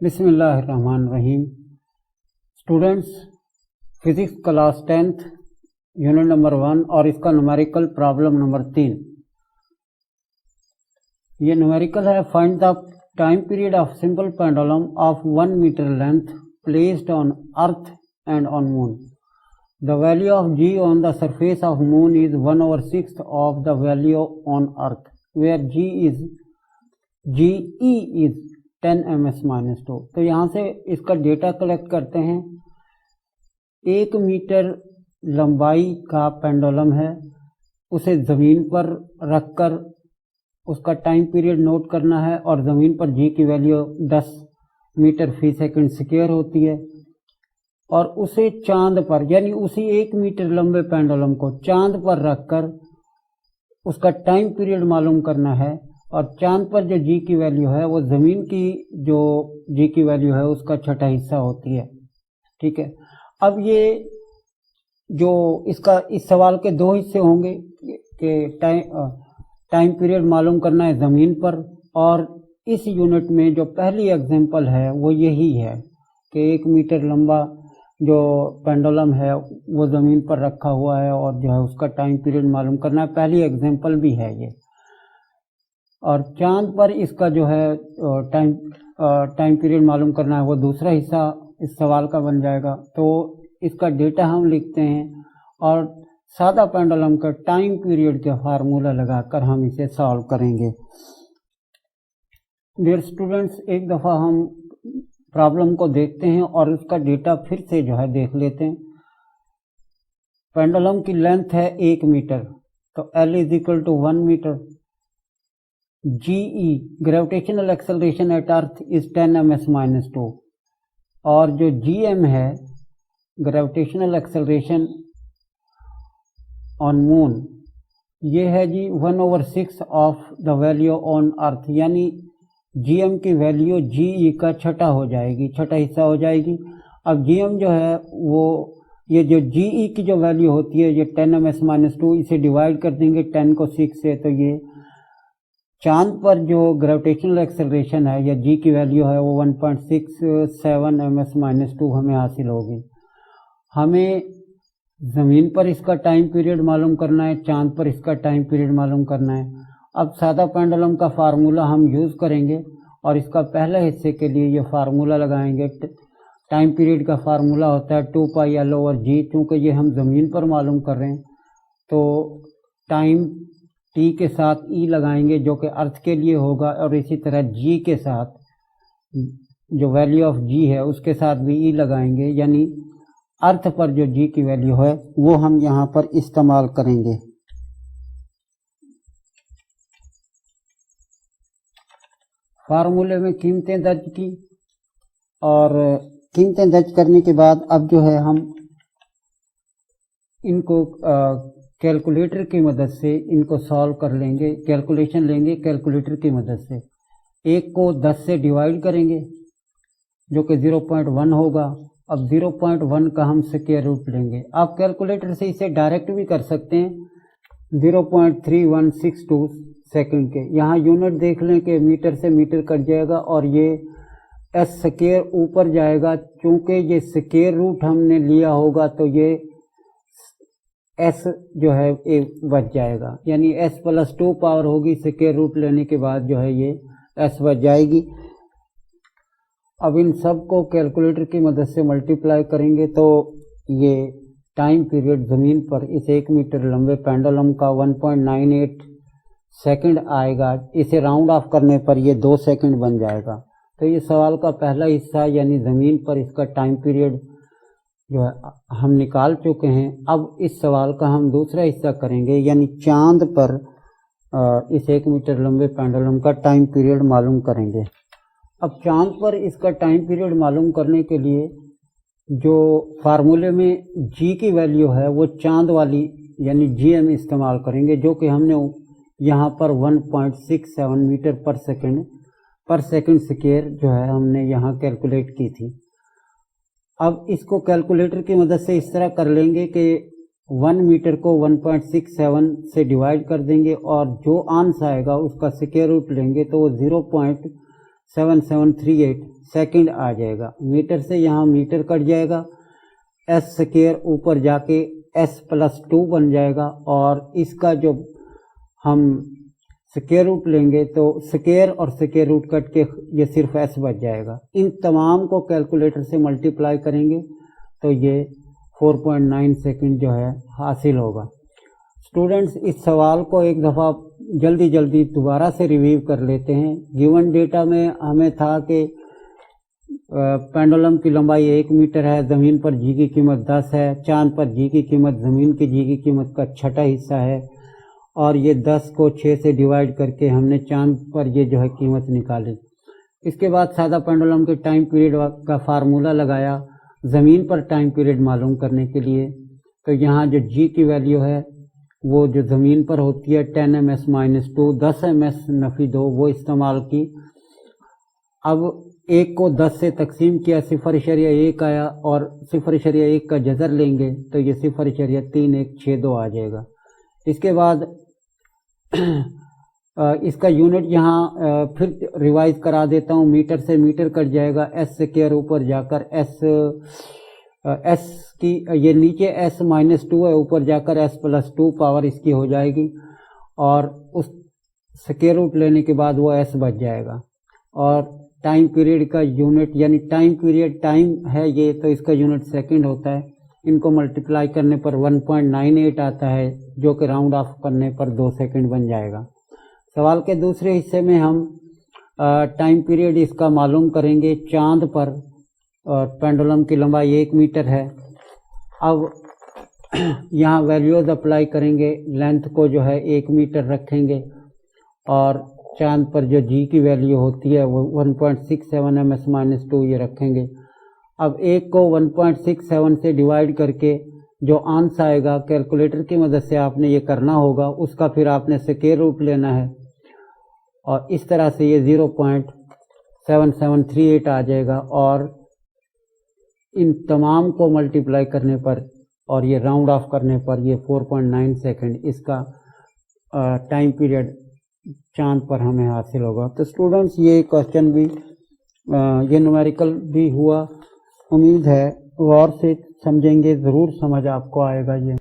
बिस्मिल्लाहिर्रहमानिर्रहीम। Students, physics class 10th unit number 1 और इसका न्यूमेरिकल प्रॉब्लम नंबर 3। ये न्यूमेरिकल है। Find the time period of simple pendulum of 1 metre length placed on earth and on moon. The value of g on the surface of moon is 1/6 of the value on earth where ge is 10 ms-2। तो यहाँ से इसका data collect करते हैं। 1 metre लंबाई का pendulum है, उसे ज़मीन पर रखकर उसका टाइम पीरियड नोट करना है और ज़मीन पर जी की वैल्यू 10 मीटर फी सेकंड स्क्वायर होती है। और उसे चांद पर, यानी उसी 1 मीटर लंबे पेंडुलम को चांद पर रखकर उसका टाइम पीरियड मालूम करना है। और चांद पर जो जी की वैल्यू है वो ज़मीन की जो जी की वैल्यू है उसका छठा हिस्सा होती है। ठीक है। अब ये जो इसका इस सवाल के दो हिस्से होंगे कि टाइम पीरियड मालूम करना है ज़मीन पर, और इस यूनिट में जो पहली एग्जांपल है वो यही है कि 1 मीटर लंबा जो पेंडुलम है वो ज़मीन पर रखा हुआ है और जो है उसका टाइम पीरियड मालूम करना है। पहली एग्जांपल भी है ये। और चांद पर इसका जो है टाइम पीरियड मालूम करना है वो दूसरा हिस्सा इस सवाल का बन जाएगा। तो इसका डेटा हम लिखते हैं और सादा पेंडुलम का टाइम पीरियड का फार्मूला लगाकर हम इसे सॉल्व करेंगे। डियर स्टूडेंट्स, एक दफ़ा हम प्रॉब्लम को देखते हैं और उसका डेटा फिर से जो है देख लेते हैं। पेंडुलम की लेंथ है 1 मीटर, तो L = 1 metre. GE gravitational acceleration at earth is 10 ms-2, और जो GM है ग्रेविटेशनल एक्सेलरेशन ऑन मून ये है जी 1/6 ऑफ द वैल्यू ऑन अर्थ, यानी GM की वैल्यू GE का छठा हो जाएगी, छठा हिस्सा हो जाएगी। अब GM जो है वो ये जो GE की जो वैल्यू होती है ये 10 ms-2, इसे डिवाइड कर देंगे 10 को 6 से, तो ये चांद पर जो ग्रेविटेशनल एक्सेलरेशन है या जी की वैल्यू है वो 1.67 ms-2 हमें हासिल होगी। हमें ज़मीन पर इसका टाइम पीरियड मालूम करना है, चांद पर इसका टाइम पीरियड मालूम करना है। अब सादा पेंडुलम का फार्मूला हम यूज़ करेंगे और इसका पहले हिस्से के लिए ये फार्मूला लगाएंगे। टाइम पीरियड का फार्मूला होता है 2πL/g। चूँकि ये हम ज़मीन पर मालूम कर रहे हैं तो टाइम टी के साथ ई लगाएंगे जो कि अर्थ के लिए होगा, और इसी तरह जी के साथ जो वैल्यू ऑफ जी है उसके साथ भी ई लगाएंगे, यानी अर्थ पर जो जी की वैल्यू है वो हम यहाँ पर इस्तेमाल करेंगे। फार्मूले में कीमतें दर्ज की, और कीमतें दर्ज करने के बाद अब जो है हम इनको कैलकुलेटर की मदद से इनको सॉल्व कर लेंगे, कैलकुलेशन लेंगे कैलकुलेटर की मदद से। 1 को 10 से डिवाइड करेंगे जो कि 0.1 होगा। अब 0.1 का हम स्क्वायर रूट लेंगे। आप कैलकुलेटर से इसे डायरेक्ट भी कर सकते हैं। 0.3162 सेकंड के यहाँ यूनिट देख लें कि मीटर से मीटर कट जाएगा और ये एस स्क्वायर ऊपर जाएगा। चूँकि ये स्क्वायर रूट हमने लिया होगा तो ये एस जो है एक बच जाएगा, यानी s+2 पावर होगी, स्क्वायर रूट लेने के बाद जो है ये s बच जाएगी। अब इन सब को कैलकुलेटर की मदद से मल्टीप्लाई करेंगे तो ये टाइम पीरियड ज़मीन पर इस 1 मीटर लंबे पेंडुलम का 1.98 सेकंड आएगा। इसे राउंड ऑफ करने पर ये 2 सेकंड बन जाएगा। तो ये सवाल का पहला हिस्सा यानी ज़मीन पर इसका टाइम पीरियड जो है हम निकाल चुके हैं। अब इस सवाल का हम दूसरा हिस्सा करेंगे, यानी चांद पर इस 1 मीटर लंबे पेंडुलम का टाइम पीरियड मालूम करेंगे। अब चांद पर इसका टाइम पीरियड मालूम करने के लिए जो फार्मूले में जी की वैल्यू है वो चांद वाली यानी GM इस्तेमाल करेंगे, जो कि हमने यहाँ पर 1.67 मीटर पर सेकंड स्क्वायर जो है हमने यहाँ कैलकुलेट की थी। अब इसको कैलकुलेटर की मदद से इस तरह कर लेंगे कि 1 मीटर को 1.67 से डिवाइड कर देंगे और जो आंसर आएगा उसका स्क्वायर रूट लेंगे तो वो 7738 सेकंड आ जाएगा। मीटर से यहाँ मीटर कट जाएगा, एस स्क्वायर ऊपर जाके s+2 बन जाएगा, और इसका जो हम स्क्वायर रूट लेंगे तो स्क्वायर और स्क्वायर रूट कट के ये सिर्फ s बच जाएगा। इन तमाम को कैलकुलेटर से मल्टीप्लाई करेंगे तो ये 4.9 सेकंड जो है हासिल होगा। स्टूडेंट्स, इस सवाल को एक दफ़ा जल्दी जल्दी दोबारा से रिव्यू कर लेते हैं। गिवन डेटा में हमें था कि पेंडुलम की लंबाई 1 मीटर है, ज़मीन पर जी की कीमत 10 है, चांद पर जी की कीमत ज़मीन की जी की कीमत का छठा हिस्सा है, और ये 10 को 6 से डिवाइड करके हमने चांद पर ये जो है कीमत निकाली। इसके बाद सादा पेंडुलम के टाइम पीरियड का फार्मूला लगाया ज़मीन पर टाइम पीरियड मालूम करने के लिए। तो यहाँ जो जी की वैल्यू है वो जो ज़मीन पर होती है 10 ms-2 10 ms-2 वो इस्तेमाल की। अब 1 को 10 से तकसीम किया, 0.1 आया, और 0.1 का जज़र लेंगे तो ये 0.3162 आ जाएगा। इसके बाद इसका यूनिट यहाँ फिर रिवाइज करा देता हूँ। मीटर से मीटर कट जाएगा, एस स्क्वायर ऊपर जाकर एस की ये नीचे s-2 है, ऊपर जाकर s+2 पावर इसकी हो जाएगी, और उस स्क्वायर रूट लेने के बाद वो s बच जाएगा। और टाइम पीरियड का यूनिट यानी टाइम पीरियड टाइम है ये, तो इसका यूनिट सेकंड होता है। इनको मल्टीप्लाई करने पर 1.98 आता है, जो कि राउंड ऑफ करने पर 2 सेकंड बन जाएगा। सवाल के दूसरे हिस्से में हम टाइम पीरियड इसका मालूम करेंगे। चांद पर पेंडुलम की लंबाई 1 मीटर है। अब यहाँ वैल्यूज अप्लाई करेंगे, लेंथ को जो है 1 मीटर रखेंगे, और चांद पर जो जी की वैल्यू होती है वो 1.67 ms-2 ये रखेंगे। अब 1 को 1.67 से डिवाइड करके जो आंसर आएगा कैलकुलेटर की मदद से आपने ये करना होगा, उसका फिर आपने स्क्वायर रूट लेना है, और इस तरह से ये 0.7738 आ जाएगा। और इन तमाम को मल्टीप्लाई करने पर और ये राउंड ऑफ करने पर ये 4.9 सेकंड इसका टाइम पीरियड चांद पर हमें हासिल होगा। तो स्टूडेंट्स, ये क्वेश्चन भी ये न्यूमेरिकल भी हुआ। उम्मीद है गौर से समझेंगे, ज़रूर समझ आपको आएगा ये।